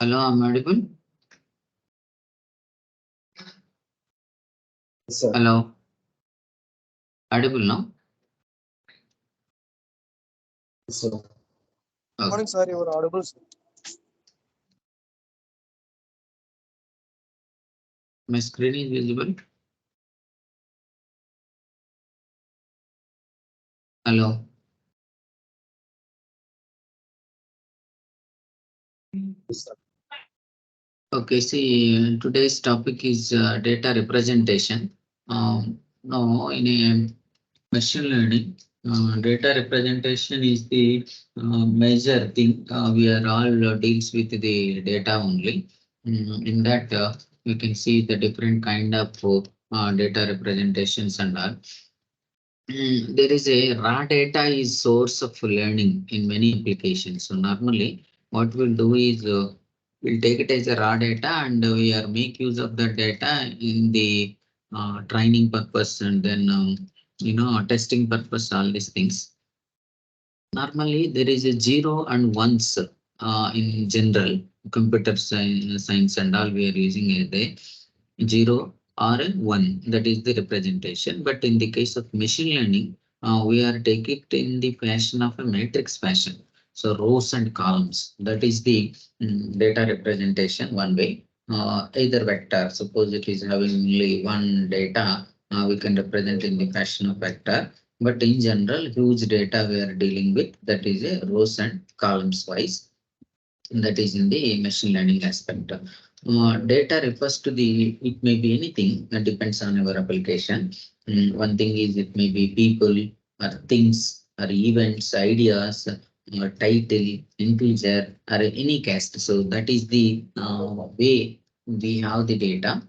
Hello, I'm audible. Yes, sir. Hello, audible now. Yes, sir. Okay. Morning, sir. You are audible. Sir. My screen is visible. Hello. Yes, sir. Okay, see, today's topic is data representation. Now, in a machine learning, data representation is the major thing. We are all deals with the data only. In that, we can see the different kind of data representations and all. There is a raw data is source of learning in many applications. So normally what we'll do is we'll take it as a raw data and we are make use of the data in the training purpose and then testing purpose, all these things. Normally there is a zero and ones in general computer science and all we are using a day 0 or a 1, that is the representation. But in the case of machine learning, we are taking it in the fashion of a matrix fashion. So rows and columns, that is the data representation one way. Either vector, suppose it is having only one data, we can represent in the fashion of vector. But in general, huge data we are dealing with, that is a rows and columns wise, that is in the machine learning aspect. Data refers to the, it may be anything that depends on our application. One thing is it may be people or things or events, ideas, title, integer or any cast. So that is the way we have the data.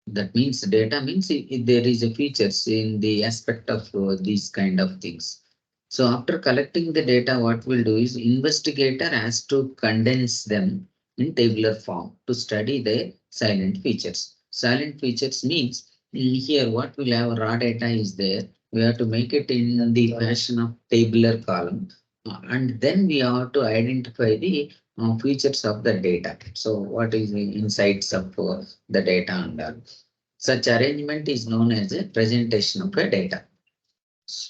That means data means there is a features in the aspect of these kind of things. So after collecting the data, what we'll do is investigator has to condense them in tabular form to study the silent features. Silent features means here what we'll have raw data is there. We have to make it in the fashion of tabular column and then we have to identify the features of the data. So what is the insights of the data and all. Such arrangement is known as a presentation of the data.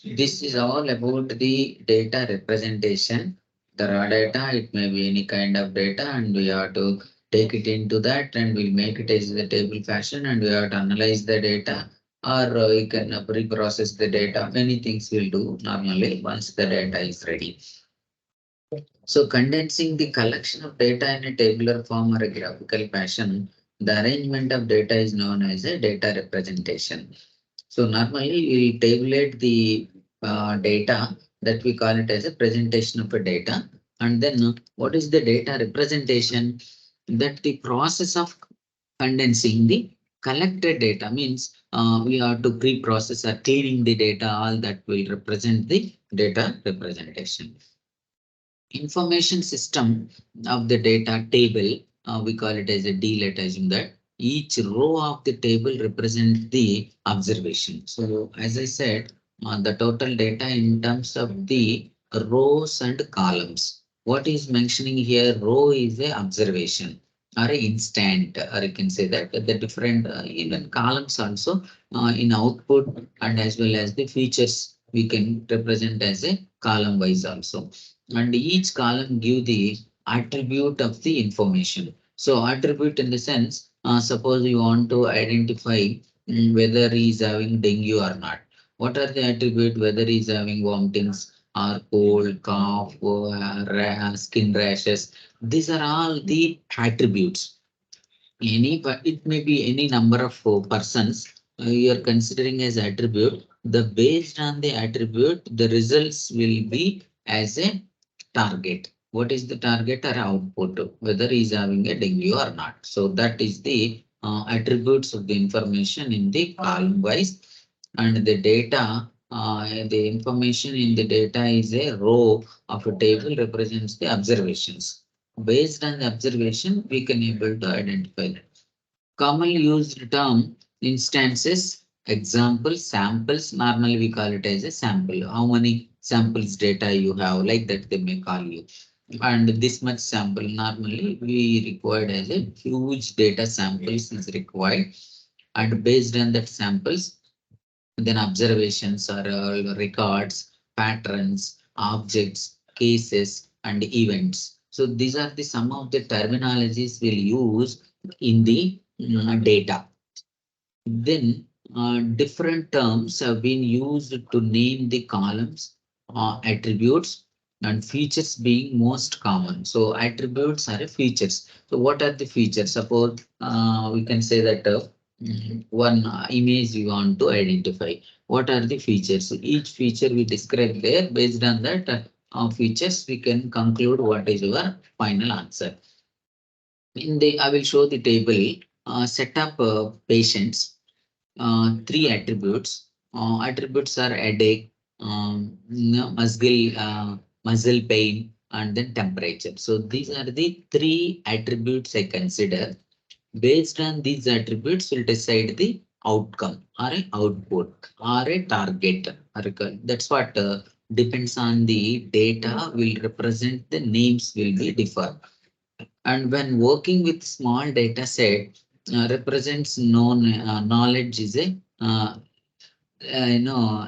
This is all about the data representation. The raw data, it may be any kind of data, and we have to take it into that and we'll make it as a table fashion and we have to analyze the data or we can pre-process the data. Many things we'll do normally once the data is ready. So condensing the collection of data in a tabular form or a graphical fashion, the arrangement of data is known as a data representation. So normally we tabulate the data, that we call it as a presentation of a data. And then what is the data representation? That the process of condensing the collected data means we have to pre-process or cleaning the data, all that will represent the data representation. Information system of the data table, we call it as a D, let assume that each row of the table represents the observation. So as I said, the total data in terms of the rows and columns. What is mentioning here, row is a observation or a instant, or you can say that the different even columns also in output and as well as the features we can represent as a column wise also, and each column give the attribute of the information. So attribute in the sense, suppose you want to identify whether he is having dengue or not. What are the attribute? Whether he is having vomitings or cold, cough, skin rashes. These are all the attributes. But it may be any number of persons you are considering as attribute. The based on the attribute, the results will be as a target. What is the target or output? Whether he is having a dengue or not. So that is the attributes of the information in the column wise, and the data. The information in the data is a row of a table represents the observations. Based on the observation, we can able to identify that. Commonly used term instances, examples, samples. Normally we call it as a sample. How many samples data you have, like that they may call you. and this much sample. Normally, we required as a huge data samples is required, and based on that samples, then observations are records, patterns, objects, cases, and events. So these are the some of the terminologies we'll use in the data. Then different terms have been used to name the columns, attributes, and features being most common. So attributes are features. So what are the features? Suppose we can say that one image we want to identify. What are the features? So each feature we describe there. Based on that features, we can conclude what is your final answer. I will show the table. Set up patients three attributes. Attributes are headache, muscle pain, and then temperature. So these are the three attributes I consider. Based on these attributes, will decide the outcome or a output or a target. That's what depends on the data will represent the names will be differ. And when working with small data set, represents known knowledge is a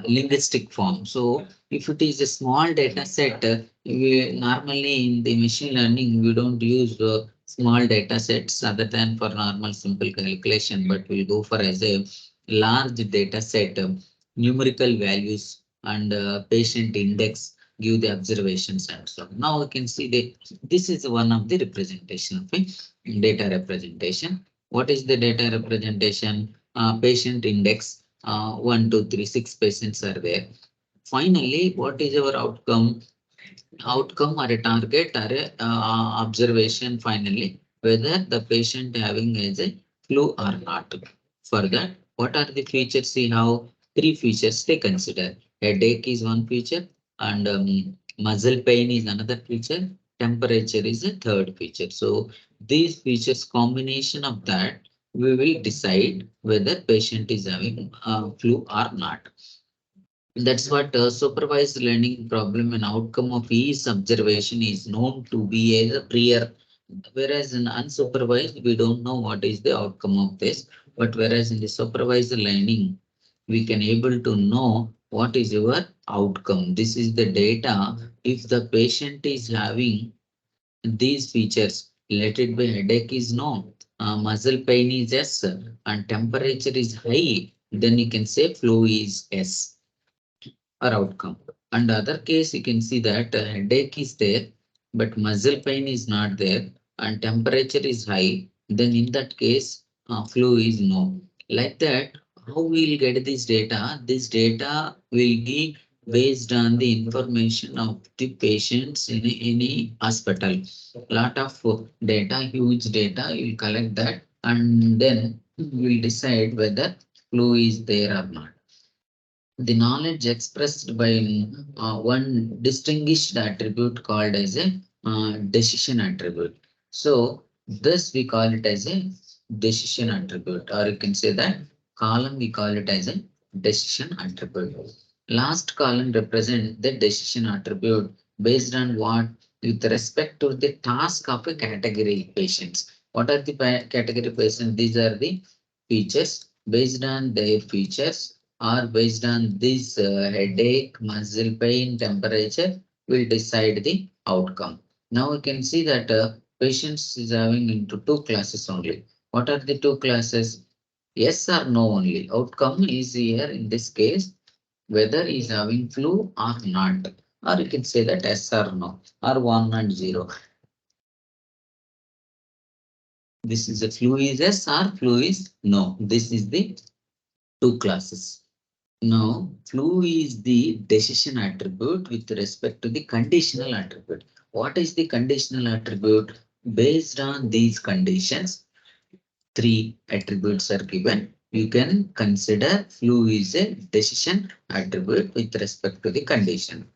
linguistic form. So if it is a small data set, we normally in the machine learning we don't use small data sets other than for normal simple calculation, but we'll go for as a large data set, numerical values and patient index give the observations and so on. Now we can see the this is one of the representation of a data representation. What is the data representation? Patient index 1, 2, 3, 6 patients are there. Finally, what is our outcome? Outcome or a target or a observation finally, whether the patient having as a flu or not. For that, what are the features? See how three features they consider. Headache is one feature and muscle pain is another feature. Temperature is a third feature. So these features combination of that we will decide whether patient is having flu or not. That's what supervised learning problem and outcome of each observation is known to be as a prior. Whereas in unsupervised, we don't know what is the outcome of this. But whereas in the supervised learning, we can able to know what is your outcome. This is the data. If the patient is having these features, let it be headache is no, muscle pain is yes, and temperature is high, then you can say flu is yes or outcome. And other case, you can see that headache is there, but muscle pain is not there, and temperature is high. Then in that case, flu is no. Like that, how we will get this data? This data will be based on the information of the patients in any hospital. Lot of data, huge data, you will collect that, and then we will decide whether flu is there or not. The knowledge expressed by one distinguished attribute called as a decision attribute. So this we call it as a decision attribute, or you can say that column we call it as a decision attribute. Last column represent the decision attribute based on what, with respect to the task of a category patients. What are the category patients? These are the features. Based on their features or based on this headache, muscle pain, temperature, will decide the outcome. Now we can see that patients is having into two classes only. What are the two classes? Yes or no only. Outcome is here in this case whether he is having flu or not. Or you can say that yes or no or 1 and 0. This is a flu is yes or flu is no. This is the two classes. Now, flu is the decision attribute with respect to the conditional attribute. What is the conditional attribute? Based on these conditions, three attributes are given. You can consider flu is a decision attribute with respect to the condition.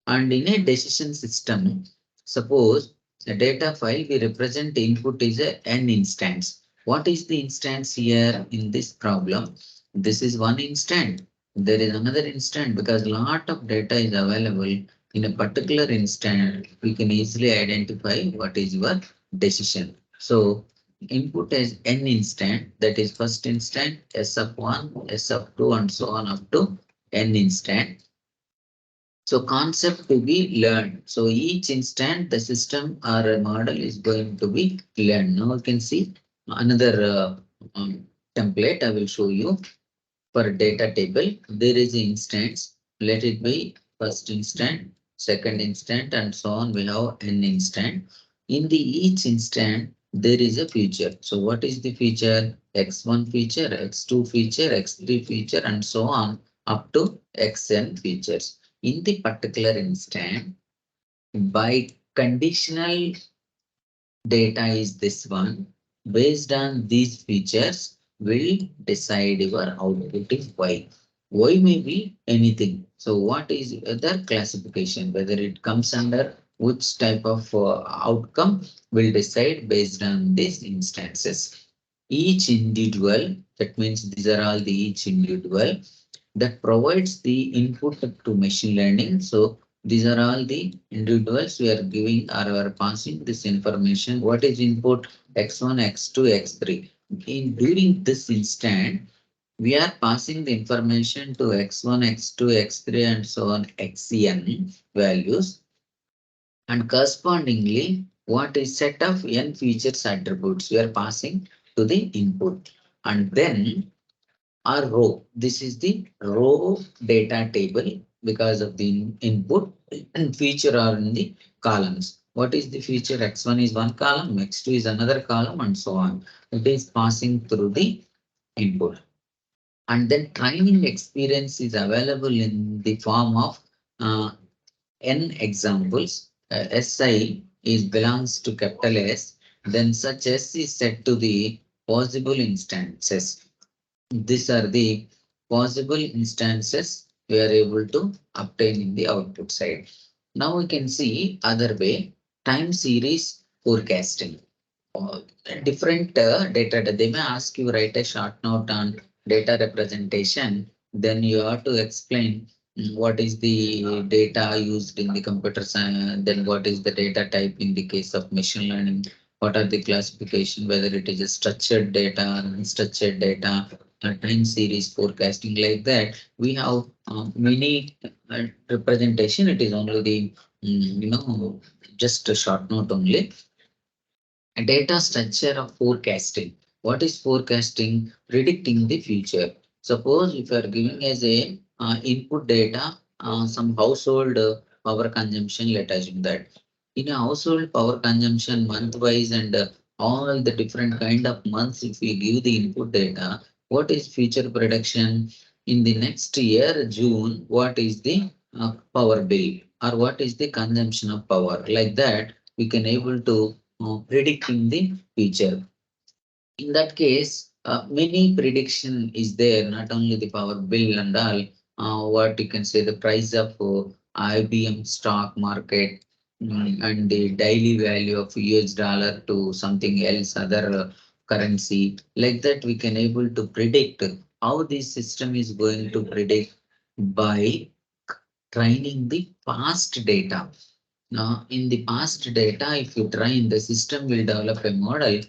And in a decision system, suppose a data file we represent input is an instance. What is the instance here in this problem? This is one instant. There is another instant because lot of data is available In a particular instant, we can easily identify what is your decision. So input as n instant, that is first instant, s of 1, s of 2, and so on up to n instant. So concept to be learned. So each instant the system or a model is going to be learned. Now you can see another template I will show you. For data table, there is instance. Let it be first instant, second instant, and so on. We have n instant. In the each instant, there is a feature. So what is the feature? X1 feature, X2 feature, X3 feature, and so on up to Xn features. In the particular instant, by conditional data is this one. Based on these features, will decide your output is Y. Y may be anything. So what is the classification? Whether it comes under which type of outcome will decide based on these instances. Each individual, that means these are all the each individual that provides the input to machine learning. So these are all the individuals we are giving or we are passing this information. What is input? X1, X2, X3. In during this instant, we are passing the information to X1, X2, X3, and so on, Xn values. And correspondingly, what is set of n features attributes we are passing to the input. And then our row. This is the row data table because of the input and feature are in the columns. What is the feature? X1 is one column, X2 is another column, and so on. It is passing through the input. And then training experience is available in the form of uh, n examples. Si is belongs to capital S, then such S is set to the possible instances. These are the possible instances we are able to obtain in the output side. Now we can see other way, time series forecasting. Different data. They may ask you write a short note on data representation. Then you have to explain what is the data used in the computer science. Then what is the data type in the case of machine learning. What are the classification, whether it is a structured data, unstructured data, time series forecasting, like that. We have many representation. It is only the just a short note only. A data structure of forecasting. What is forecasting? Predicting the future. Suppose if you are giving as a input data, some household power consumption, let us assume that in a household power consumption month wise and all the different kind of months, if we give the input data, what is future prediction in the next year, June, what is the power bill or what is the consumption of power, like that we can able to predicting the future. In that case, many prediction is there, not only the power bill and all, what you can say the price of IBM stock market, and the daily value of US dollar to something else, other currency. Like that, we can able to predict how this system is going to predict by training the past data. Now, in the past data, if you train, the system will develop a model.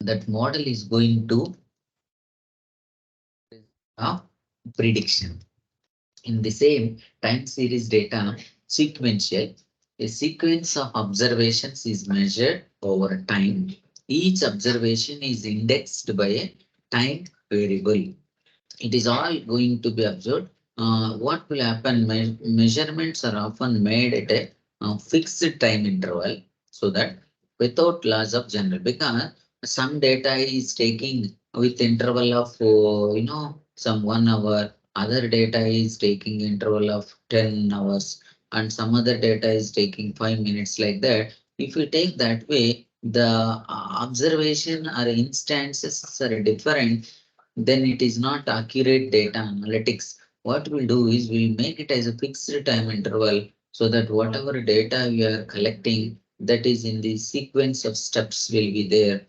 That model is going to uh, prediction. In the same time series data, sequential, a sequence of observations is measured over time. Each observation is indexed by a time variable. It is all going to be observed. What will happen? Measurements are often made at a fixed time interval, so that without loss of general, because some data is taking with interval of some 1 hour, other data is taking interval of 10 hours, and some other data is taking 5 minutes, like that. If we take that way, the observation or instances are different, then it is not accurate data analytics. What we'll do is we'll make it as a fixed time interval, so that whatever data we are collecting, that is in the sequence of steps will be there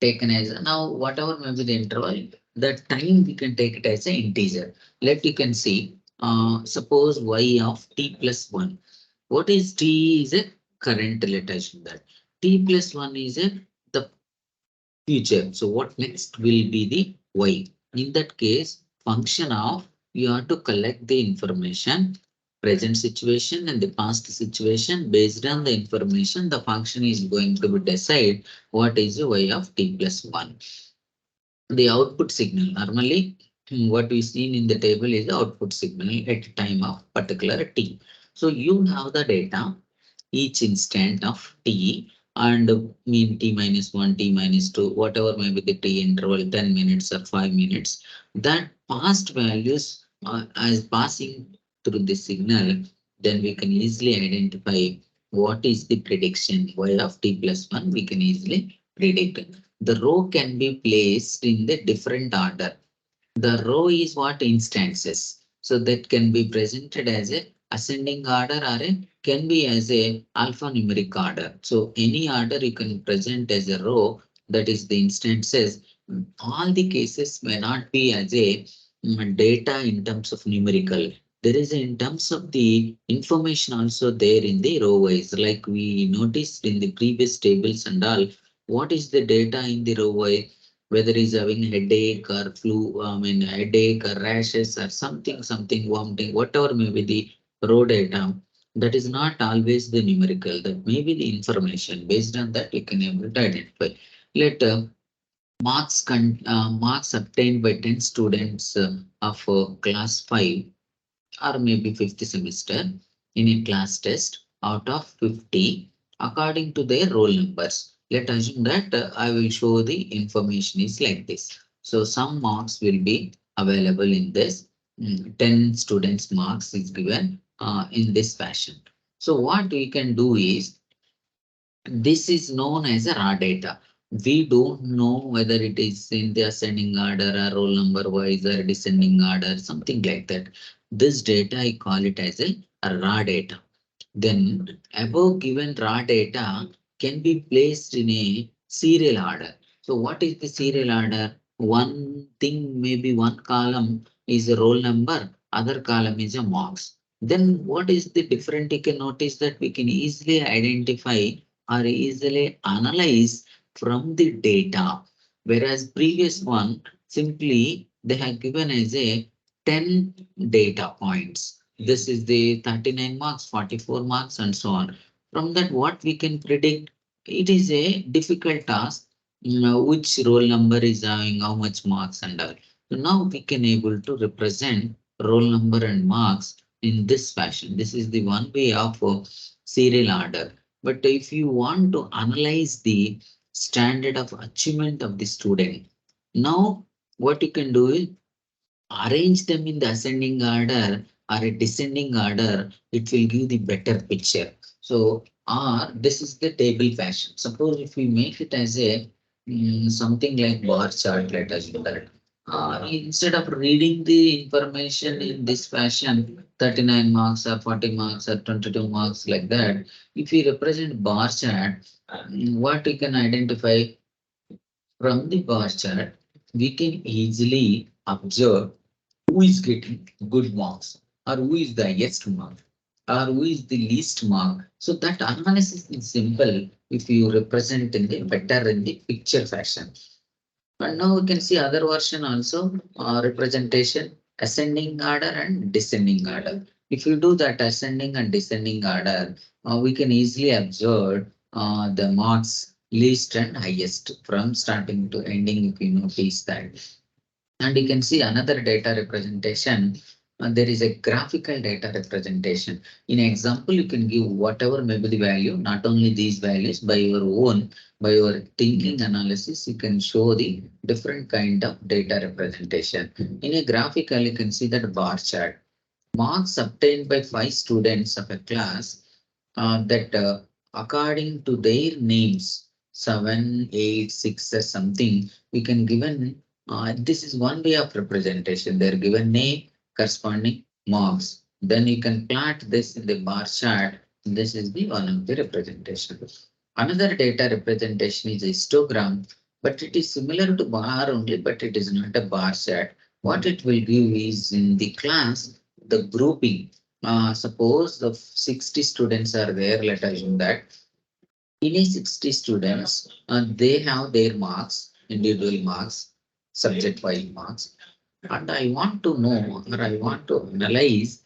taken as now whatever may be the interval. the time we can take it as an integer. Let you can see, suppose y of t plus 1. What is t is a current, let us assume that. T plus 1 is a the future. So what next will be the y? In that case, function of you have to collect the information, present situation and the past situation. Based on the information, the function is going to be decide what is the y of t plus 1. The output signal normally, what we seen in the table is the output signal at time of particular t. So you have the data each instant of t, and mean t minus 1, t minus 2, whatever may be the t interval, 10 minutes or 5 minutes, that past values as passing through the signal, then we can easily identify what is the prediction y of t plus 1. We can easily predict. The row can be placed in the different order. The row is what instances. So that can be presented as a ascending order or a can be as a alphanumeric order. So any order you can present as a row, that is the instances. All the cases may not be as a data in terms of numerical. There is in terms of the information also there in the row wise. Like we noticed in the previous tables and all, what is the data in the row wise? Whether he's having headache or flu, I mean headache or rashes or something vomiting, whatever may be the raw data, that is not always the numerical. That may be the information. Based on that, you can able to identify. Let marks obtained by 10 students of class 5 or maybe fifth semester in a class test out of 50 according to their roll numbers. Let us assume that I will show the information is like this. So some marks will be available in this. 10 students marks is given in this fashion. So what we can do is, this is known as a raw data. We don't know whether it is in the ascending order or roll number wise or descending order, something like that. This data, I call it as a raw data. Then above given raw data can be placed in a serial order. So what is the serial order? One thing, maybe one column is a roll number, other column is a marks. Then what is the different? You can notice that we can easily identify or easily analyze from the data. Whereas previous one, simply they have given as a 10 data points. This is the 39 marks, 44 marks, and so on. From that, what we can predict, it is a difficult task, which roll number is having how much marks and all. So now we can able to represent roll number and marks in this fashion. This is the one way of serial order. But if you want to analyze the standard of achievement of the student, now what you can do is arrange them in the ascending order or a descending order, it will give the better picture. So, or this is the table fashion. Suppose if we make it as a something like bar chart, let us do that. Instead of reading the information in this fashion, 39 marks or 40 marks or 22 marks like that, if we represent bar chart, what we can identify from the bar chart, we can easily observe who is getting good marks or who is the highest mark or who is the least mark. So that analysis is simple if you represent in the better in the picture fashion. And now we can see other version also, representation, ascending order and descending order. If you do that ascending and descending order, we can easily observe the marks least and highest from starting to ending if you notice that. And you can see another data representation. There is a graphical data representation. In example, you can give whatever may be the value, not only these values, by your own, by your thinking analysis, you can show the different kind of data representation. In a graphical, you can see that bar chart. Marks obtained by 5 students of a class that according to their names, 7, 8, 6 or something, we can given, this is one way of representation. They're given name corresponding marks. Then you can plot this in the bar chart. This is the one of the representation. Another data representation is a histogram. but it is similar to bar only, but it is not a bar chart. What it will give is in the class, the grouping. Suppose the 60 students are there, let us assume that in a 60 students, they have their marks, individual marks, subject-wise marks, and I want to know or I want to analyze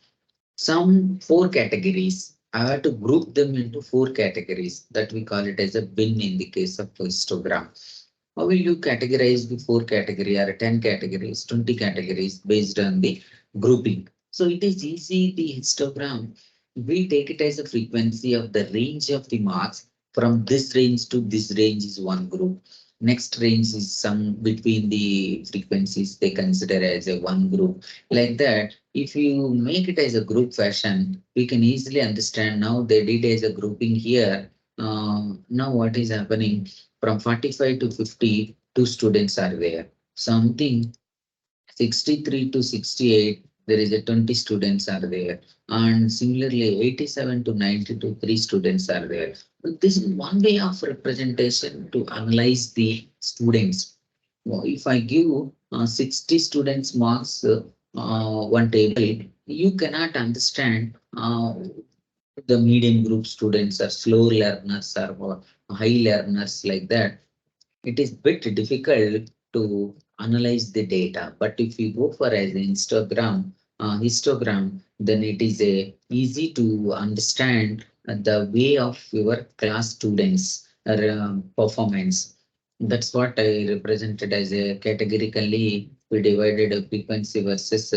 some four categories. I have to group them into four categories that we call it as a bin in the case of histogram. How will you categorize the four category or 10 categories, 20 categories based on the grouping? So it is easy, the histogram, we take it as a frequency of the range of the marks from this range to this range is one group. Next range is some between the frequencies they consider as a one group. Like that, if you make it as a group fashion, we can easily understand now they did as a grouping here. Now what is happening? From 45 to 50, two students are there. Something 63 to 68, there is a 20 students are there. And similarly, 87 to 92, three students are there. But this is one way of representation to analyze the students. If I give 60 students marks, one table, you cannot understand the medium group students are slow learners or high learners like that. It is bit difficult to analyze the data. But if you go for as an histogram, then it is a easy to understand the way of your class students performance. That's what I represented as a categorically we divided a frequency versus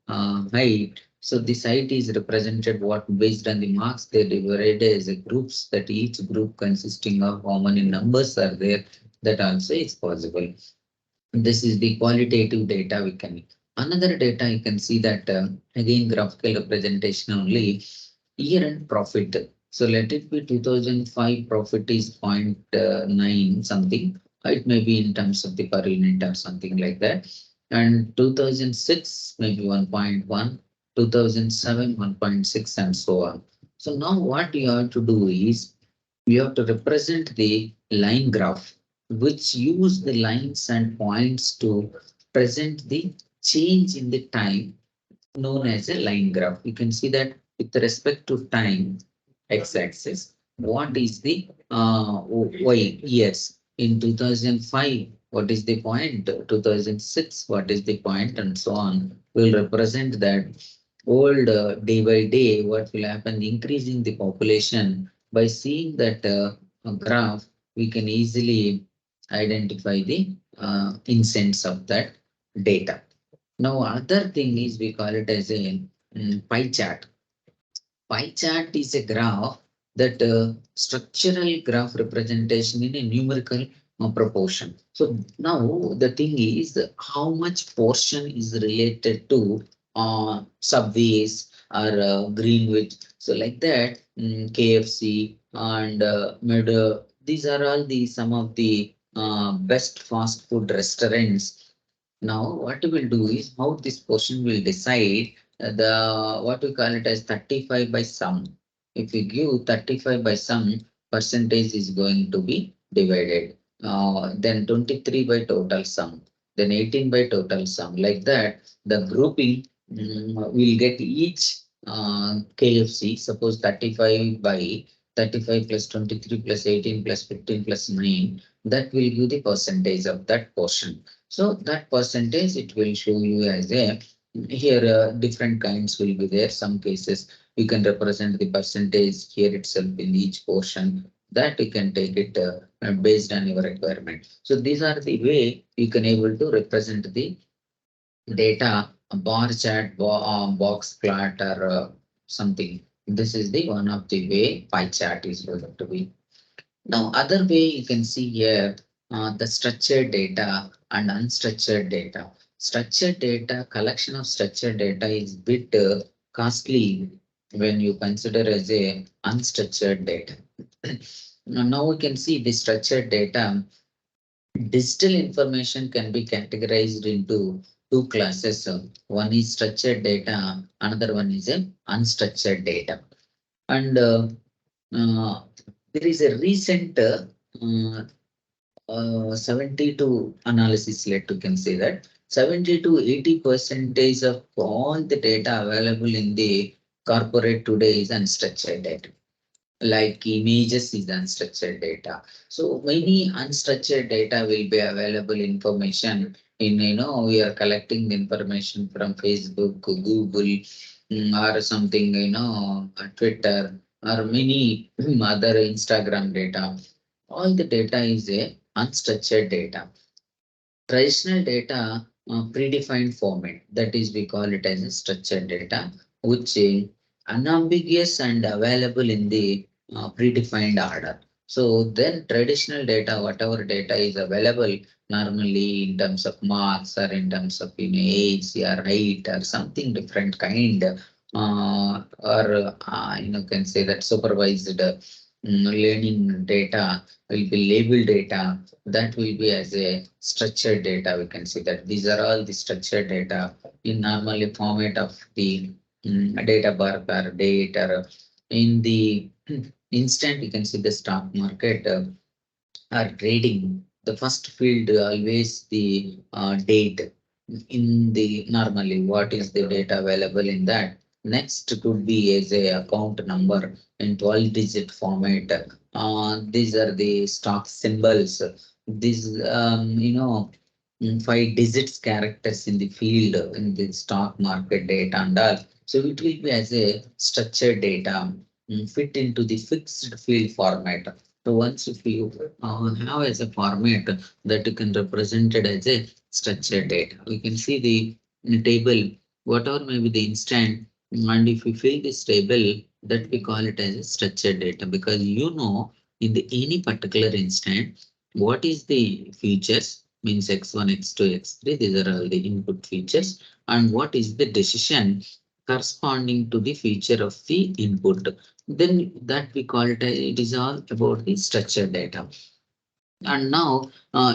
height. So this height is represented what based on the marks they divided as a groups, that each group consisting of how many numbers are there, that also is possible. This is the qualitative data we can. Another data you can see that again graphical representation only year end profit. So let it be 2005 profit is 0.9 something. It may be in terms of the per unit or something like that. And 2006 maybe 1.1, 2007 1.6 and so on. So now what you have to do is we have to represent the line graph, which use the lines and points to present the change in the time known as a line graph. You can see that with respect to time, x-axis, what is the y years in 2005, what is the point, 2006, what is the point, and so on. Will represent that old day by day, what will happen, increasing the population. By seeing that graph, we can easily identify the instance of that data. Now, other thing is we call it as a pie chart. Pie chart is a graph that structural graph representation in a numerical proportion. So now the thing is how much portion is related to subways or Greenwich. So like that, KFC and these are all the some of the best fast food restaurants. Now, what we will do is how this portion will decide the what we call it as 35 by sum. If you give 35 by sum, percentage is going to be divided. Then 23 by total sum, then 18 by total sum. Like that, the grouping will get each KFC. Suppose 35 by 35 plus 23 plus 18 plus 15 plus 9. That will give the percentage of that portion. So that percentage, it will show you as a, here different kinds will be there. Some cases you can represent the percentage here itself in each portion, that you can take it based on your requirement. So these are the way you can able to represent the data, a bar chart, box plot or something. This is the one of the way pie chart is going to be. Now, other way you can see here, the structured data and unstructured data. Structured data, collection of structured data is bit costly when you consider as a unstructured data. Now we can see the structured data. Digital information can be categorized into two classes. One is structured data, another one is a unstructured data. And there is a recent 72 analysis led to can say that 70 to 80 percentage of all the data available in the corporate today is unstructured data. Like images is unstructured data. So many unstructured data will be available information in, we are collecting the information from Facebook, Google, or something, Twitter, or many other Instagram data. All the data is a unstructured data. Traditional data predefined format, that is we call it as a structured data, which is unambiguous and available in the predefined order. So then traditional data, whatever data is available normally in terms of marks or in terms of age or height or something different kind, or can say that supervised learning data will be labeled data, that will be as a structured data. We can see that these are all the structured data in normally format of the date of birth or date, or in the instant you can see the stock market are trading. The first field always the date in the normally what is the data available in that. Next could be as a account number in 12 digit format. These are the stock symbols. These 5 digits characters in the field in the stock market data and all. So it will be as a structured data fit into the fixed field format. So once if you have as a format that you can represent it as a structured data, we can see the table, whatever may be the instant, and if you fill this table, that we call it as a structured data, because in the any particular instant, what is the features means x1, x2, x3, these are all the input features, and what is the decision corresponding to the feature of the input, then that we call it is all about the structured data. And now,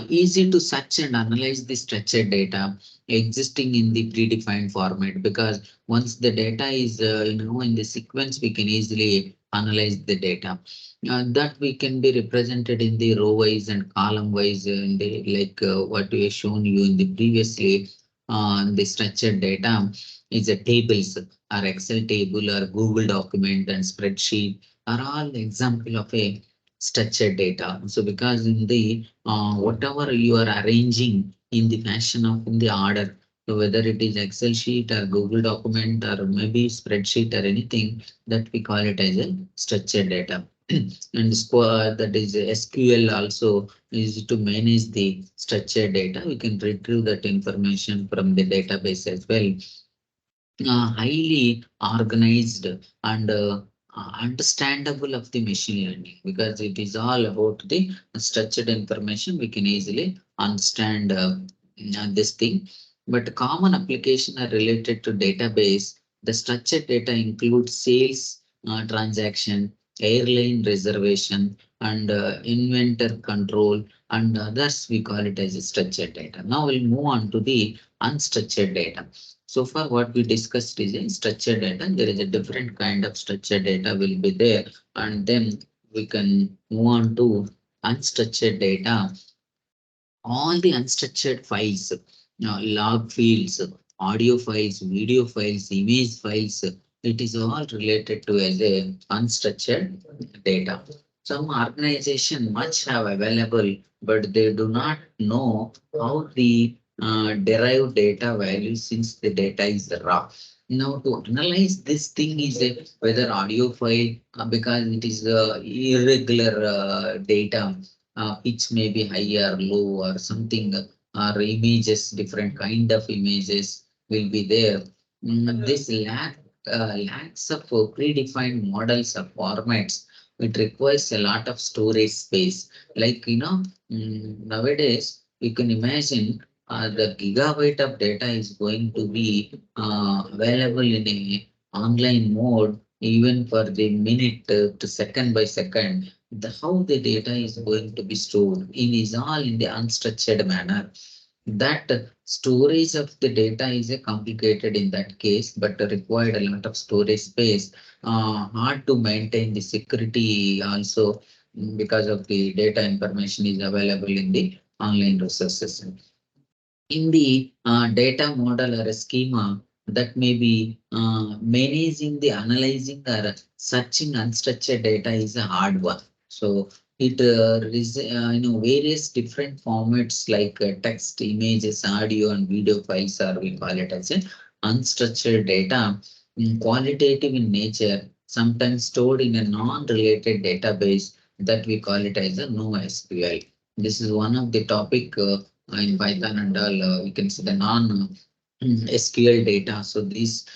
easy to search and analyze the structured data existing in the predefined format, because once the data is, in the sequence, we can easily analyze the data. That we can be represented in the row wise and column wise, in the like what we have shown you in the previously. The structured data is a tables or Excel table or Google document and spreadsheet are all example of a structured data. So because in the whatever you are arranging in the fashion of in the order, so whether it is Excel sheet or Google document or maybe spreadsheet or anything, that we call it as a structured data. And that is SQL also is to manage the structured data. We can retrieve that information from the database as well. Highly organized and understandable of the machine learning, because it is all about the structured information. We can easily understand this thing. But common application are related to database. The structured data includes sales transaction, airline reservation, and inventor control, and others we call it as structured data. Now we'll move on to the unstructured data. So far, what we discussed is in structured data. There is a different kind of structured data will be there, and then we can move on to unstructured data. All the unstructured files, log fields, audio files, video files, image files, it is all related to as a unstructured data. Some organization much have available, but they do not know how the derive data value since the data is raw. Now to analyze this thing is a whether audio file, because it is irregular data, pitch may be high or low or something, or images, different kind of images will be there. This lacks of predefined models of formats. It requires a lot of storage space. Like, nowadays, you can imagine the gigabyte of data is going to be available in a online mode, even for the minute to second by second. How the data is going to be stored in is all in the unstructured manner. That storage of the data is a complicated in that case, but required a lot of storage space. Hard to maintain the security also. because of the data information is available in the online resources. In the data model or a schema that may be managing the analyzing or searching unstructured data is a hard one. So it is various different formats like text, images, audio, and video files, or we call it as a unstructured data, qualitative in nature, sometimes stored in a non-related database that we call it as a NoSQL. This is one of the topic in Python and all. We can see the non SQL data. So these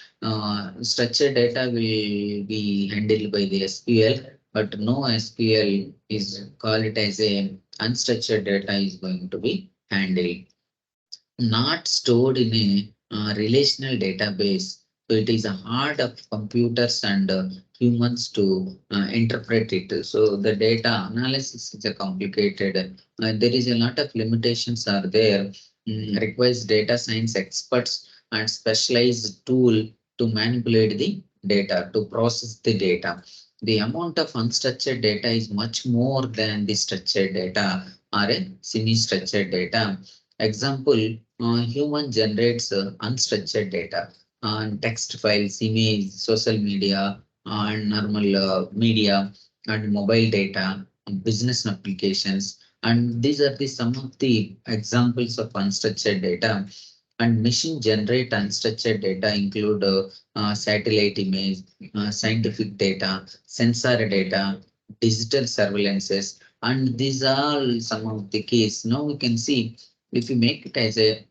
structured data will be handled by the SQL, but no SQL is called it as a unstructured data is going to be handled, not stored in a relational database. So it is a hard of computers and humans to interpret it. So the data analysis is a complicated. There is a lot of limitations are there. Requires data science experts and specialized tool to manipulate the data, to process the data. The amount of unstructured data is much more than the structured data or a semi-structured data. Example, human generates unstructured data, text files, image, social media, and normal media, and mobile data, business applications. And these are the some of the examples of unstructured data. And machine generate unstructured data include satellite image, scientific data, sensor data, digital surveillances, and these are some of the case. Now we can see if you make it as a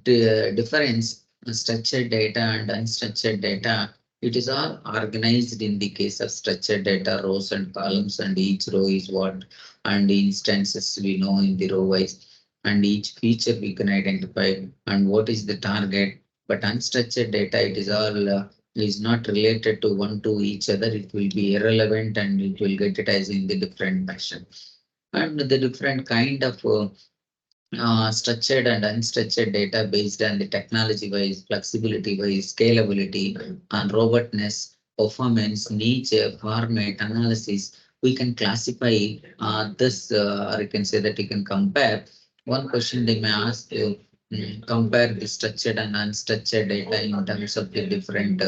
difference, structured data and unstructured data, it is all organized in the case of structured data, rows and columns, and each row is what, and instances we know in the row wise, and each feature we can identify and what is the target. But unstructured data, it is all is not related to one to each other. It will be irrelevant and it will get it as in the different fashion. And the different kind of structured and unstructured data based on the technology wise, flexibility wise, scalability, and robustness, performance, nature, format, analysis. We can classify this, or you can say that you can compare. One question they may ask you, compare the structured and unstructured data in terms of the different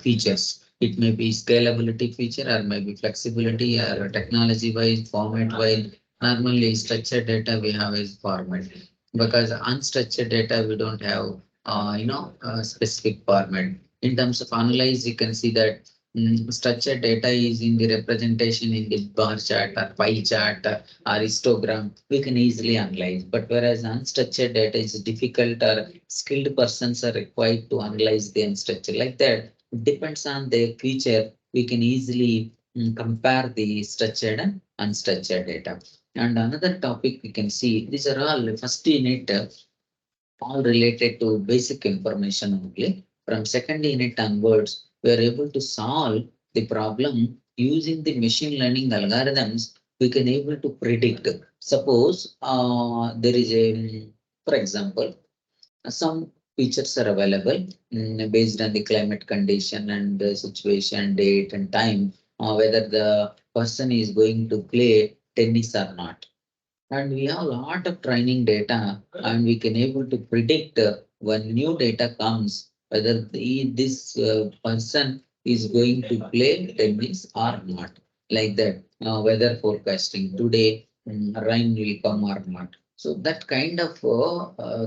features. It may be scalability feature, or maybe flexibility, or technology wise, format wise. Normally, structured data we have is format, because unstructured data we don't have, a specific format. In terms of analyze, you can see that structured data is in the representation in the bar chart or pie chart or histogram. We can easily analyze, but whereas unstructured data is difficult, or skilled persons are required to analyze the unstructured. Like that, it depends on their feature. We can easily compare the structured and unstructured data. And another topic we can see, these are all first unit, all related to basic information only. From second unit onwards, we are able to solve the problem using the machine learning algorithms. We can able to predict. Suppose there is a, for example, some features are available based on the climate condition and the situation, date, and time, whether the person is going to play tennis or not. And we have a lot of training data, and we can able to predict when new data comes whether this person is going to play tennis or not. Like that, weather forecasting today, rain will come or not. So that kind of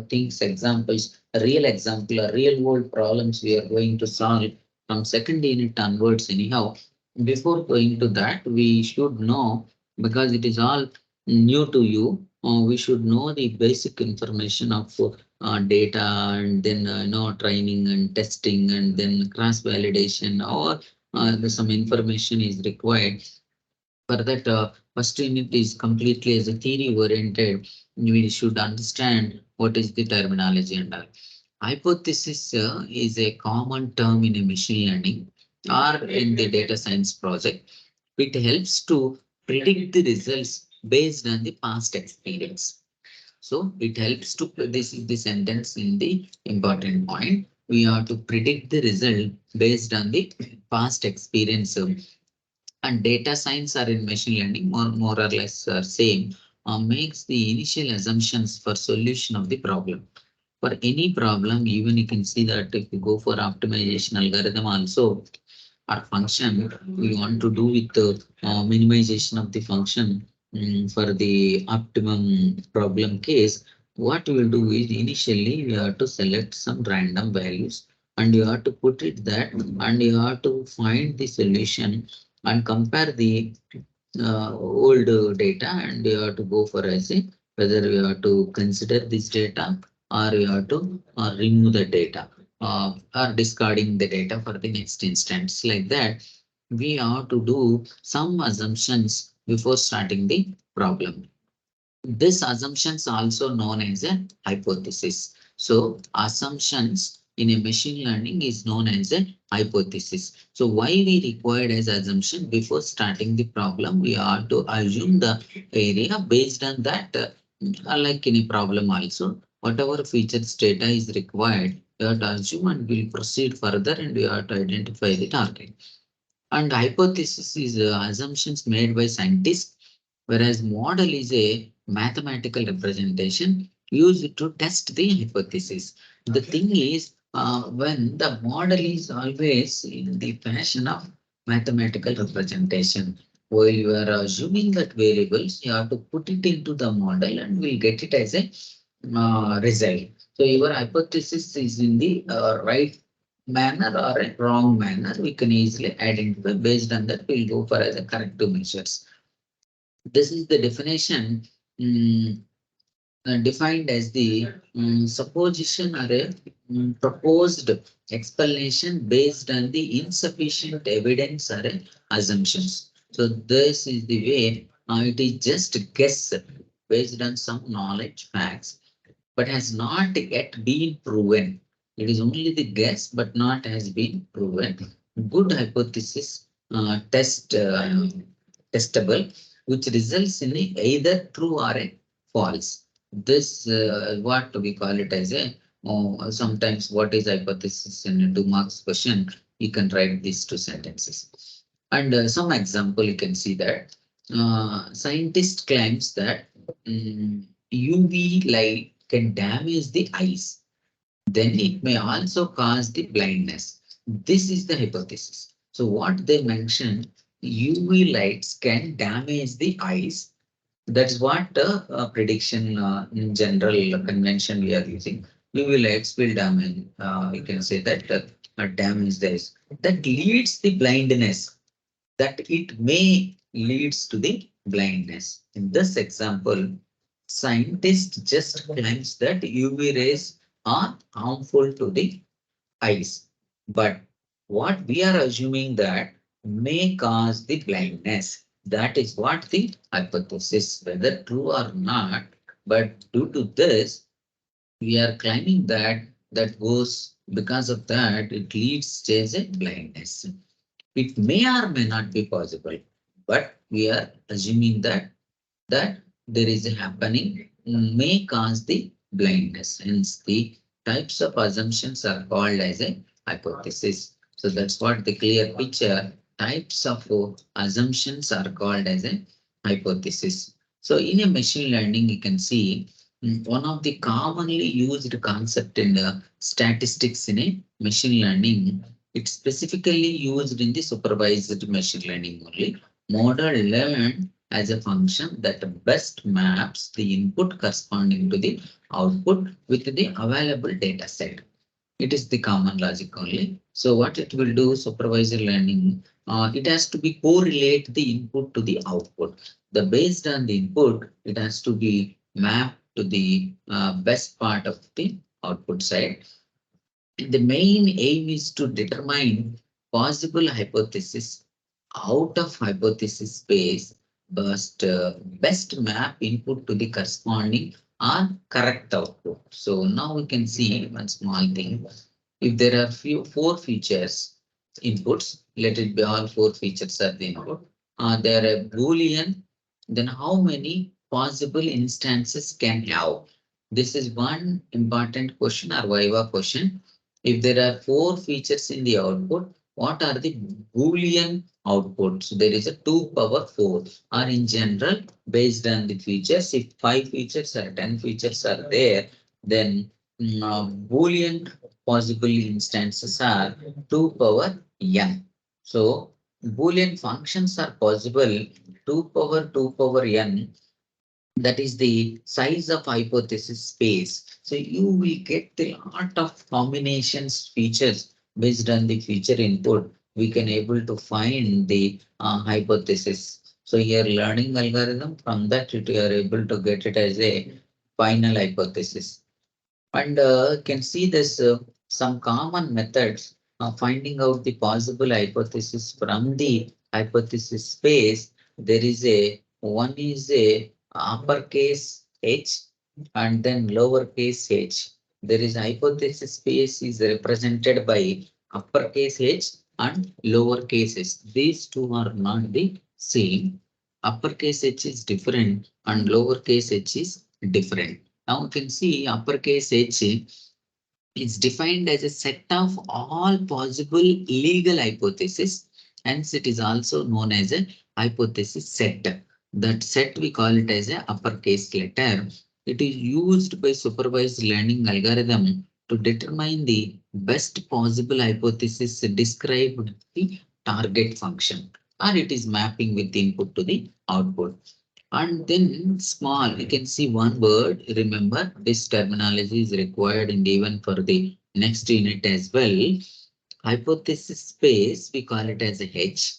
things, examples, a real example, a real world problems we are going to solve from second unit onwards. Anyhow, before going to that, we should know, because it is all new to you, we should know the basic information of data, and then training and testing, and then cross validation, or some information is required. For that, first unit is completely as a theory oriented. We should understand what is the terminology and all. Hypothesis is a common term in a machine learning or in the data science project. It helps to predict the results based on the past experience. So it helps to, this is the sentence in the important point. We have to predict the result based on the past experience. and data science are in machine learning more or less are same, makes the initial assumptions for solution of the problem. For any problem, even you can see that if you go for optimization algorithm also, or function, we want to do with the minimization of the function for the optimum problem case. What we will do is initially we have to select some random values and you have to put it that and you have to find the solution and compare the old data and you have to go for as a whether you have to consider this data or you have to remove the data or discarding the data for the next instance. Like that, we have to do some assumptions before starting the problem. This assumptions also known as a hypothesis. So assumptions in a machine learning is known as a hypothesis. So why we required as assumption before starting the problem, we are to assume the area based on that, like any problem also, whatever features data is required, you have to assume and we'll proceed further and you have to identify the target. And hypothesis is assumptions made by scientists, whereas model is a mathematical representation used to test the hypothesis. The thing is, when the model is always in the fashion of mathematical representation, while you are assuming that variables, you have to put it into the model and we'll get it as a result. So your hypothesis is in the right manner or a wrong manner, we can easily identify. Based on that, we'll go for as a corrective measures. This is the definition mm, defined as the supposition or a proposed explanation based on the insufficient evidence or assumptions. So this is the way it is just guess based on some knowledge facts but has not yet been proven. It is only the guess, but not has been proven. Good hypothesis testable, which results in either true or a false. This what we call it as a sometimes what is hypothesis in a 2 marks question. You can write these two sentences. And some example you can see that scientist claims that UV light can damage the eyes. Then it may also cause the blindness. This is the hypothesis. So what they mentioned, UV lights can damage the eyes. That's what the prediction in general convention we are using. UV lights will damage. You can say that damage the eyes. That leads the blindness. That it may leads to the blindness. In this example, scientists just claims that UV rays are harmful to the eyes. But what we are assuming that may cause the blindness. That is what the hypothesis, whether true or not. But due to this, we are claiming that that goes because of that, it leads to a blindness. It may or may not be possible, but we are assuming that there is a happening may cause the blindness. Hence, the types of assumptions are called as a hypothesis. So that's what the clear picture types of assumptions are called as a hypothesis. So in a machine learning, you can see one of the commonly used concept in the statistics in a machine learning. It's specifically used in the supervised machine learning only. Model learned as a function that best maps the input corresponding to the output with the available data set. It is the common logic only. So what it will do, supervisor learning, it has to be correlate the input to the output. The based on the input, it has to be mapped to the best part of the output side. The main aim is to determine possible hypothesis out of hypothesis space, but best map input to the corresponding or correct output. So now we can see one small thing. If there are four features inputs, let it be all four features are the input. There are a Boolean, then how many possible instances can have? This is one important question or Viva question. If there are four features in the output, what are the Boolean outputs? There is a 2 power 4, or in general, based on the features. If 5 features or 10 features are there, then Boolean possible instances are 2 power n. So Boolean functions are possible 2 power n, that is the size of hypothesis space. So you will get a lot of combinations features based on the feature input. We can able to find the hypothesis. So here learning algorithm, from that you are able to get it as a final hypothesis. And can see this some common methods finding out the possible hypothesis from the hypothesis space. There is a one is a uppercase H and then lowercase h. There is hypothesis space is represented by uppercase H and lowercase h. These two are not the same. Uppercase H is different and lowercase h is different. Now you can see uppercase H is defined as a set of all possible legal hypotheses. Hence, it is also known as a hypothesis set. That set we call it as a uppercase letter. It is used by supervised learning algorithm to determine the best possible hypothesis described the target function, or it is mapping with the input to the output. And then small, you can see one word. Remember, this terminology is required and even for the next unit as well. Hypothesis space, we call it as a H.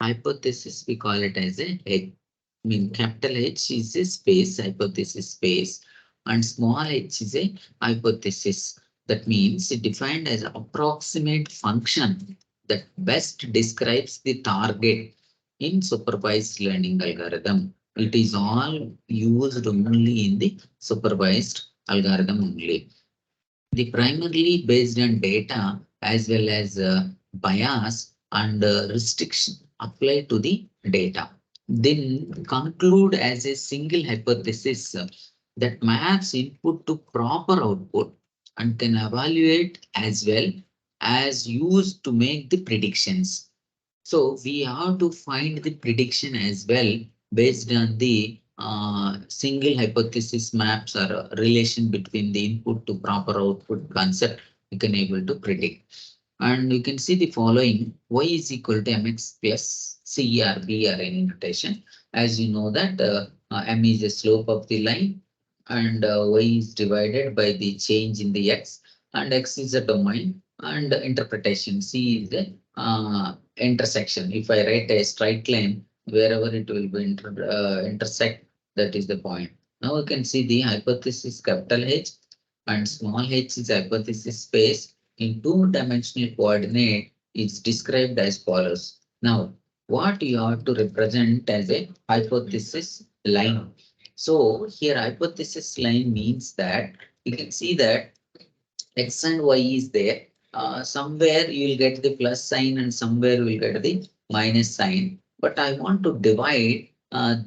Hypothesis, we call it as a H. I mean, capital H is a space, hypothesis space, and small h is a hypothesis. That means it defined as approximate function that best describes the target in supervised learning algorithm. It is all used only in the supervised algorithm only. The primarily based on data as well as bias and restriction apply to the data. Then conclude as a single hypothesis that maps input to proper output and can evaluate as well as used to make the predictions. So we have to find the prediction as well based on the single hypothesis maps or relation between the input to proper output concept. We can able to predict. And you can see the following: y is equal to mx plus c or b or any notation. As you know that m is the slope of the line and y is divided by the change in the x, and x is a domain, and interpretation c is the intersection. If I write a straight line, wherever it will be intersect, that is the point. Now you can see the hypothesis capital H and small h is hypothesis space in two-dimensional coordinate is described as follows. Now, what you have to represent as a hypothesis line. So here hypothesis line means that you can see that x and y is there. Somewhere you will get the plus sign and somewhere you will get the minus sign. But I want to divide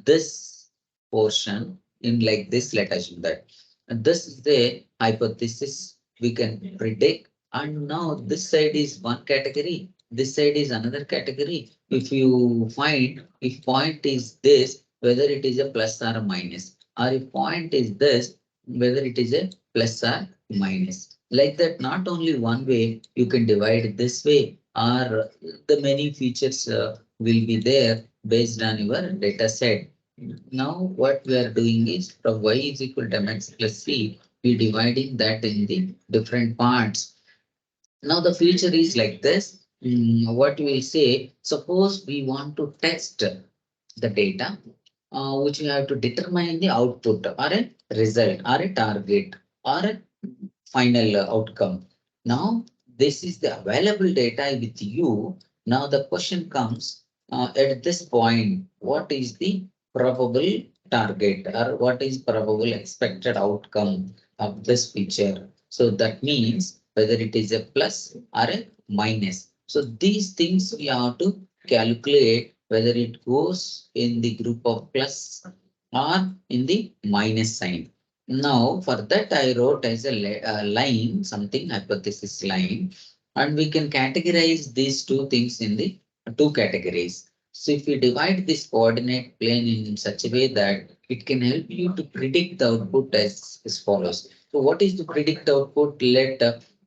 this portion in like this. Let us do that. And this is the hypothesis we can predict. And now this side is one category. This side is another category. If you find if point is this, whether it is a plus or a minus, or if point is this, whether it is a plus or minus. Like that, not only one way you can divide this way, or the many features will be there based on your data set. Now, what we are doing is from y is equal to mx plus c, we dividing that in the different parts. Now, the feature is like this. What we will say, suppose we want to test the data, which we have to determine the output or a result or a target or a final outcome. Now, this is the available data with you. Now, the question comes at this point, what is the probable target or what is probable expected outcome of this feature? So that means whether it is a plus or a minus. So these things we have to calculate whether it goes in the group of plus or in the minus sign. Now, for that, I wrote as a line, something hypothesis line. And we can categorize these two things in the two categories. So if we divide this coordinate plane in such a way that it can help you to predict the output as follows. So what is the predict output? Let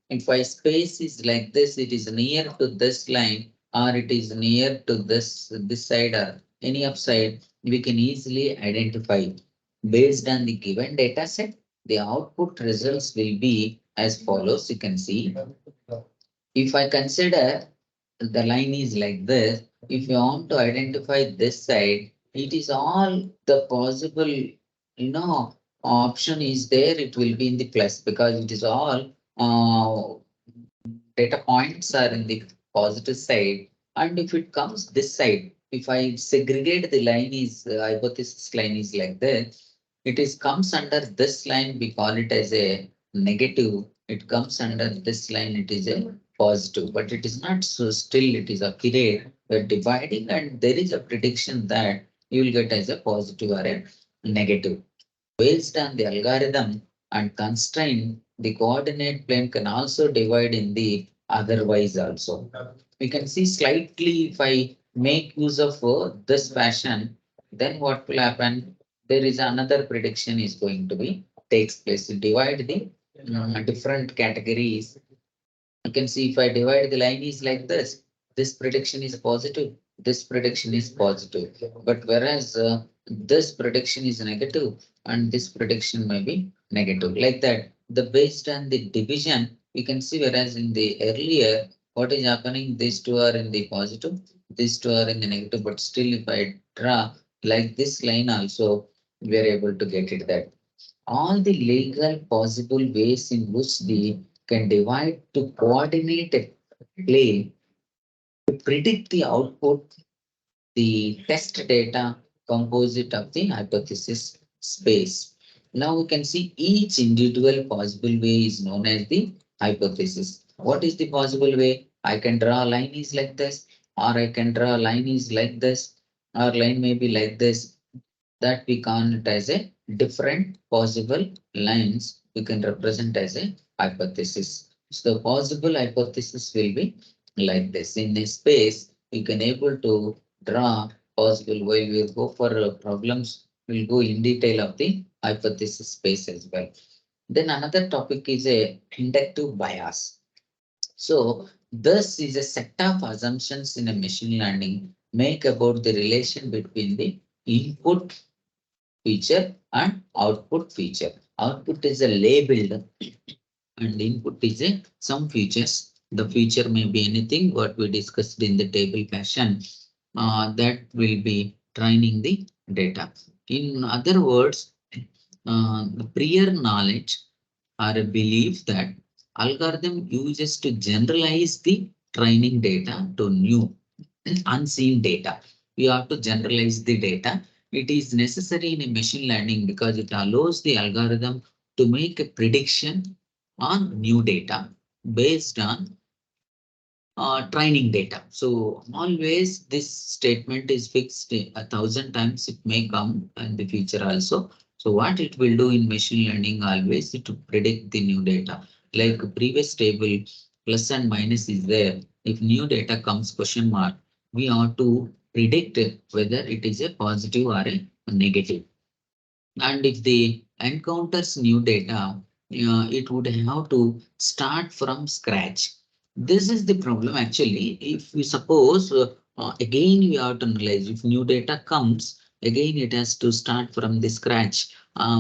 if my space is like this, it is near to this line, or it is near to this side, or any upside, we can easily identify. Based on the given data set, the output results will be as follows. You can see, if I consider the line is like this, if you want to identify this side, it is all the possible, option is there, it will be in the plus, because it is all data points are in the positive side. And if it comes this side, if I segregate the line is hypothesis line is like this, it is comes under this line, we call it as a negative. It comes under this line, it is a positive, but it is not, so still it is accurate. We're dividing and there is a prediction that you will get as a positive or a negative. Based on the algorithm and constraint, the coordinate plane can also divide in the otherwise also. We can see slightly, if I make use of this fashion, then what will happen? There is another prediction is going to be takes place. Divide the different categories. You can see if I divide the line is like this prediction is positive, this prediction is positive. But whereas this prediction is negative and this prediction may be negative. Like that, the based on the division, you can see whereas in the earlier, what is happening, these two are in the positive, these two are in the negative, but still if I draw like this line also, we are able to get it that all the legal possible ways in which they can divide to coordinate a play to predict the output, the test data composite of the hypothesis space. Now we can see each individual possible way is known as the hypothesis. What is the possible way? I can draw a line is like this, or I can draw a line is like this, or line may be like this, that we count as a different possible lines we can represent as a hypothesis. So the possible hypothesis will be like this. In a space, you can able to draw possible way. We'll go for problems. We'll go in detail of the hypothesis space as well. Then another topic is a inductive bias. So this is a set of assumptions in a machine learning make about the relation between the input feature and output feature. Output is a labeled and input is a some features. The feature may be anything what we discussed in the table fashion that will be training the data. In other words, the prior knowledge or a belief that algorithm uses to generalize the training data to new unseen data. We have to generalize the data. It is necessary in a machine learning because it allows the algorithm to make a prediction on new data based on training data. So always this statement is fixed 1,000 times. It may come in the future also. So what it will do in machine learning always to predict the new data. Like previous table, plus and minus is there. If new data comes question mark, we have to predict whether it is a positive or a negative. And if they encounters new data, it would have to start from scratch. This is the problem actually. If we suppose, again, we have to analyze if new data comes, again, it has to start from the scratch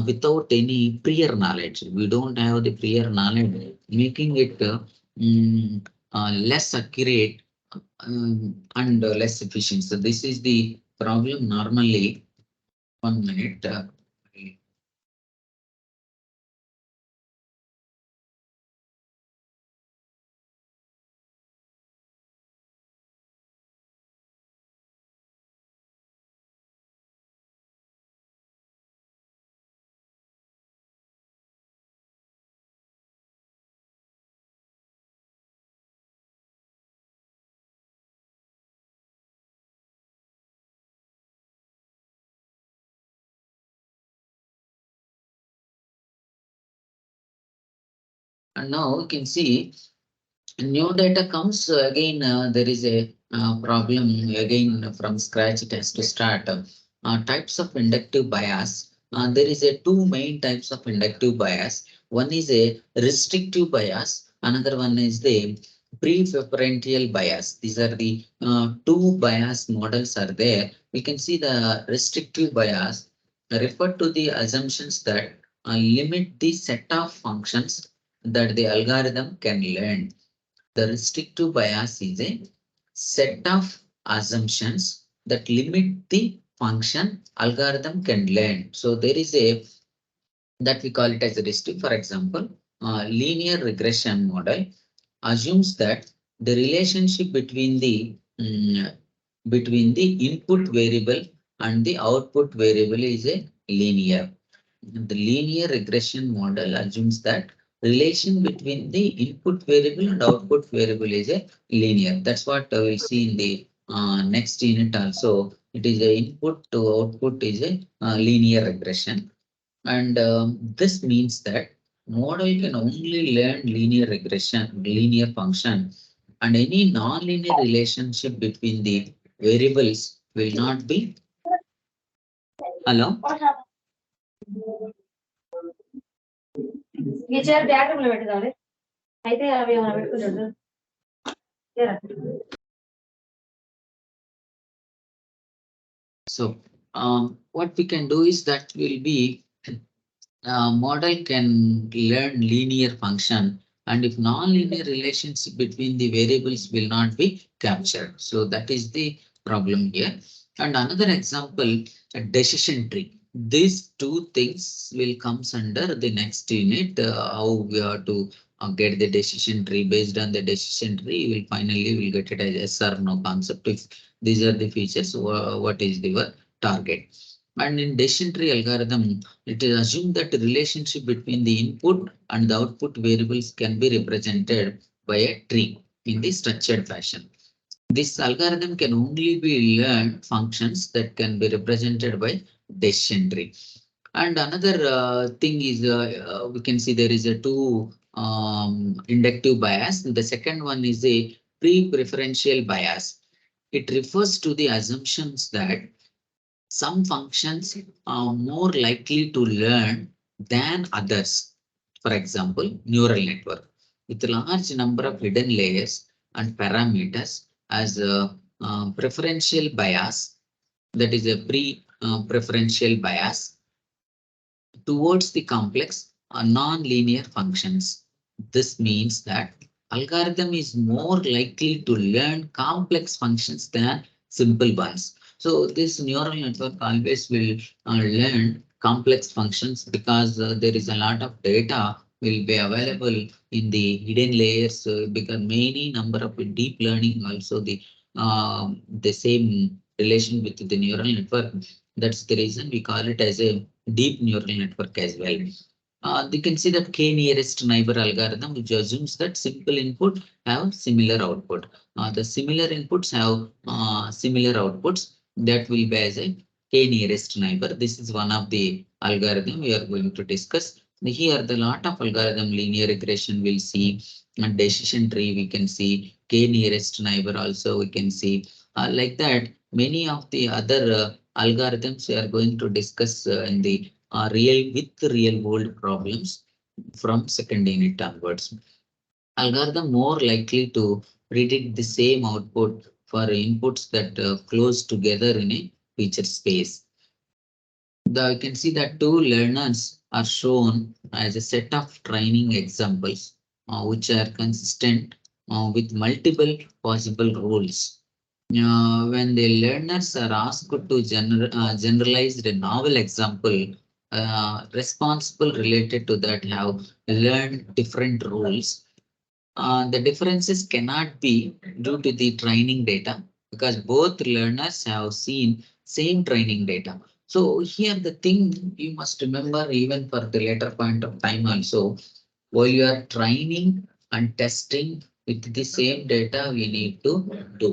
without any prior knowledge. We don't have the prior knowledge, making it less accurate and less efficient. So this is the problem normally. 1 minute. And now you can see New data comes again, there is a problem again from scratch. It has to start. Types of inductive bias. There is a two main types of inductive bias. One is a restrictive bias. Another one is the preferential bias. These are the two bias models are there. We can see the restrictive bias refer to the assumptions that limit the set of functions that the algorithm can learn. The restrictive bias is a set of assumptions that limit the function algorithm can learn. So there is a that we call it as a restrictive. For example, linear regression model assumes that the relationship between the input variable and the output variable is a linear. The linear regression model assumes that relation between the input variable and output variable is a linear. That's what we'll see in the next unit also. It is a input to output is a linear regression. And this means that model can only learn linear regression, linear function, and any nonlinear relationship between the variables will not be. Hello? ఈ chair back room లో పెట్టుదాంలే అయితే అవి ఏమైనా పెట్టుకుంటాడు So what we can do is that will be model can learn linear function, and if non-linear relationship between the variables will not be captured. So that is the problem here. And another example, a decision tree. These two things will comes under the next unit, how we are to get the decision tree. Based on the decision tree, we will finally will get it as yes or no concept. If these are the features, what is the target? And in decision tree algorithm, it is assumed that the relationship between the input and the output variables can be represented by a tree in the structured fashion. This algorithm can only be learned functions that can be represented by decision tree. And another thing is, we can see there is a two inductive bias. The second one is a pre-preferential bias. It refers to the assumptions that some functions are more likely to learn than others. For example, neural network with a large number of hidden layers and parameters as a preferential bias, that is a pre-preferential bias towards the complex or non-linear functions. This means that algorithm is more likely to learn complex functions than simple ones. So this neural network always will learn complex functions because there is a lot of data will be available in the hidden layers, because many number of deep learning also the same relation with the neural network. That's the reason we call it as a deep neural network as well. You can see that k nearest neighbor algorithm, which assumes that simple input have similar output. The similar inputs have similar outputs. That will be as a k nearest neighbor. This is one of the algorithm we are going to discuss. Here, the lot of algorithm linear regression will see, and decision tree we can see, k nearest neighbor also we can see. Like that, many of the other algorithms we are going to discuss in the real world problems from second unit onwards. Algorithm more likely to predict the same output for inputs that close together in a feature space. You can see that two learners are shown as a set of training examples, which are consistent with multiple possible rules. When the learners are asked to generalize the novel example, responsible related to that have learned different rules. The differences cannot be due to the training data because both learners have seen same training data. So here the thing you must remember, even for the later point of time also, while you are training and testing with the same data, we need to do.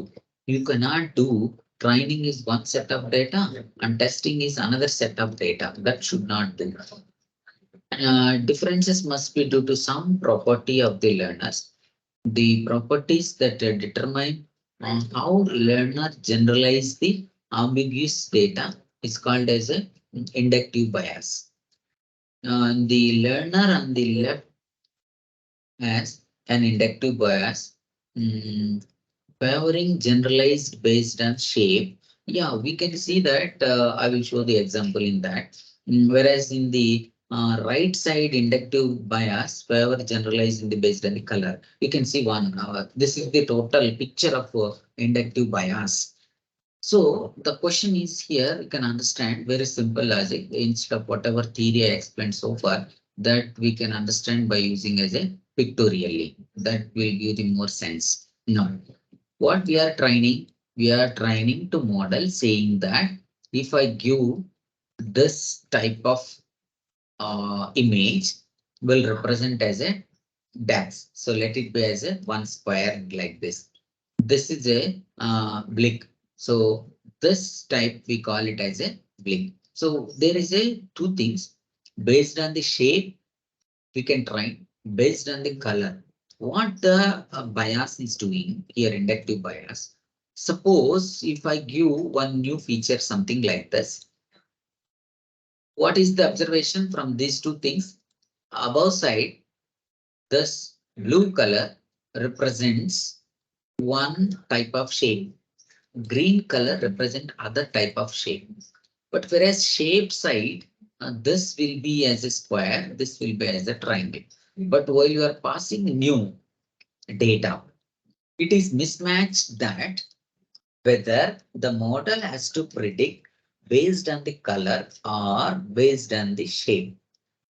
You cannot do training is one set of data and testing is another set of data. That should not do. Differences must be due to some property of the learners. the properties that determine how learner generalize the ambiguous data is called as a inductive bias. The learner on the left has an inductive bias, mm, favoring generalized based on shape. Yeah, we can see that. I will show the example in that. Whereas in the right side, inductive bias favor generalized in the based on the color. You can see one. This is the total picture of inductive bias. So the question is here, you can understand very simple logic instead of whatever theory I explained so far, that we can understand by using as a pictorially. That will give the more sense. Now, what we are training to model saying that if I give this type of image will represent as a dax. So let it be as a one square like this. This is a blick. So this type we call it as a blick. So there is a two things based on the shape we can try based on the color. What the bias is doing here, inductive bias. Suppose if I give one new feature, something like this, what is the observation from these two things? Above side, this blue color represents one type of shape. Green color represent other type of shape. But whereas shape side, this will be as a square, this will be as a triangle. But while you are passing new data, it is mismatched that whether the model has to predict based on the color or based on the shape.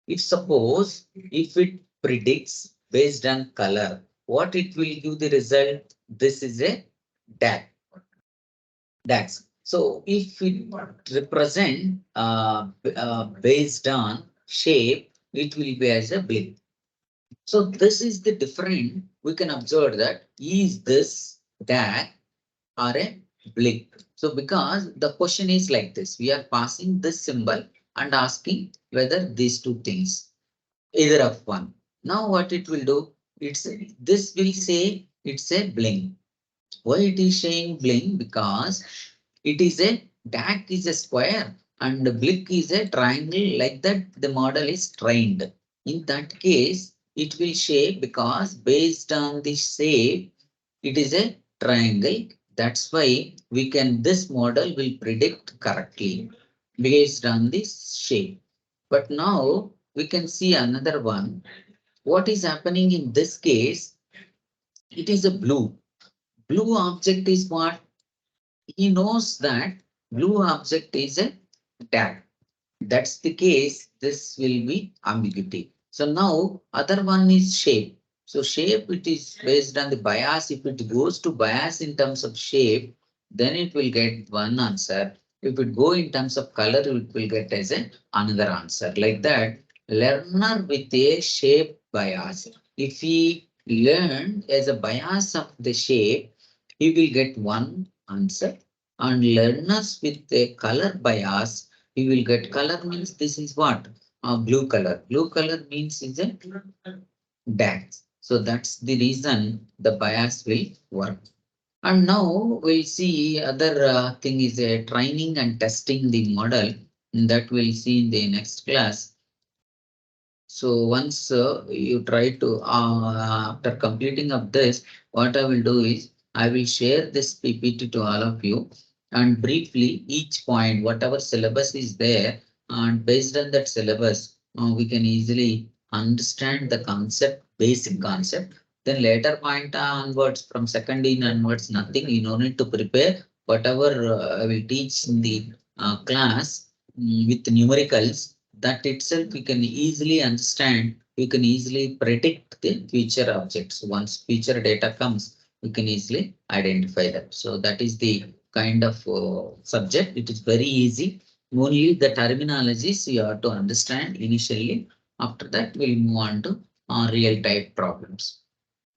If suppose if it predicts based on color, what it will give the result? This is a DAX. DAX. So if it represent based on shape, it will be as a blip. So this is the different. We can observe that is this DAX or a blip. So because the question is like this, we are passing this symbol and asking whether these two things either of one. Now what it will do? It's this will say it's a blink. Why it is saying blink? Because it is a DAC is a square and the blink is a triangle, like that the model is trained. In that case, it will shape because based on the shape, it is a triangle. That's why we can this model will predict correctly based on this shape. But now we can see another one. What is happening in this case? It is a blue. Blue object is what? He knows that blue object is a tag. That's the case. This will be ambiguity. So now other one is shape. So shape, it is based on the bias. If it goes to bias in terms of shape, then it will get one answer. If it go in terms of color, it will get as a another answer. Like that, learner with a shape bias. If he learn as a bias of the shape, he will get one answer. And learners with a color bias, we will get color means this is what? Blue color. Blue color means is a DAX. So that's the reason the bias will work. And now we'll see other thing is training and testing the model that we'll see in the next class. So once you try to, after completing of this, what I will do is I will share this PPT to all of you and briefly each point, whatever syllabus is there, and based on that syllabus, we can easily understand the concept, basic concept. Then later point onwards, from second in onwards, nothing, you no need to prepare. Whatever I will teach in the class with numericals, that itself we can easily understand, we can easily predict the future objects. Once future data comes, we can easily identify that. So that is the kind of subject. It is very easy. Only the terminologies you have to understand initially. After that, we'll move on to real type problems.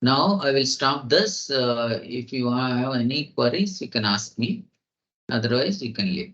Now I will stop this. If you have any queries, you can ask me. Otherwise, you can leave.